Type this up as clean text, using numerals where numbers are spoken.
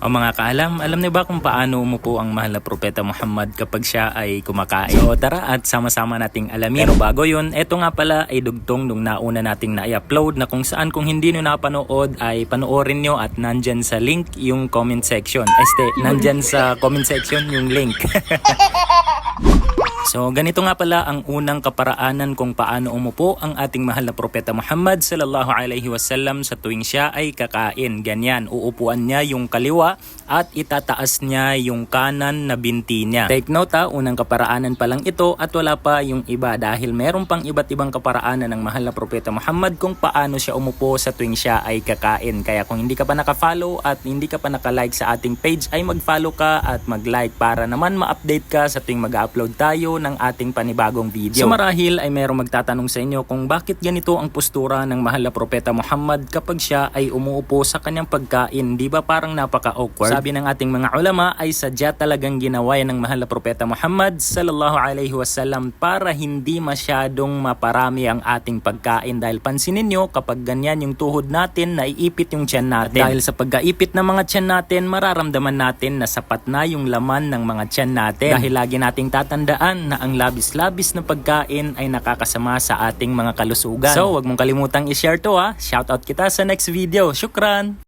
O mga kaalam, alam niyo ba kung paano umupo ang mahal na propeta Muhammad kapag siya ay kumakain? So tara at sama-sama nating alamin. Pero bago yun, eto nga pala ay dugtong nung nauna nating na-upload na kung saan kung hindi nyo napanood ay panoorin nyo at nandyan sa link yung comment section. Nandyan sa comment section yung link. So ganito nga pala ang unang kaparaanan kung paano umupo ang ating mahal na propeta Muhammad sallallahu alaihi wasallam sa tuwing siya ay kakain. Ganyan, uupuan niya yung kaliwa at itataas niya yung kanan na binti niya. Take note unang kaparaanan pa lang ito at wala pa yung iba dahil meron pang iba't ibang kaparaanan ng mahal na propeta Muhammad kung paano siya umupo sa tuwing siya ay kakain. Kaya kung hindi ka pa naka-follow at hindi ka pa naka-like sa ating page ay mag-follow ka at mag-like para naman ma-update ka sa tuwing mag-upload tayo ng ating panibagong video. So marahil ay merong magtatanong sa inyo kung bakit ganito ang postura ng mahal na propeta Muhammad kapag siya ay umuupo sa kanyang pagkain. Di ba parang napaka-awkward? Sabi ng ating mga ulama ay sadya talagang ginawa yan ng mahal na propeta Muhammad sallallahu alaihi wasallam para hindi masyadong maparami ang ating pagkain. Dahil pansinin nyo kapag ganyan yung tuhod natin, naiipit yung tiyan natin. Dahil sa pagkaipit ng mga tiyan natin, mararamdaman natin na sapat na yung laman ng mga tiyan natin. Dahil lagi nating tatandaan na ang labis-labis na pagkain ay nakakasama sa ating mga kalusugan. So, wag mong kalimutang i-share to ha. Shoutout kita sa next video. Syukran!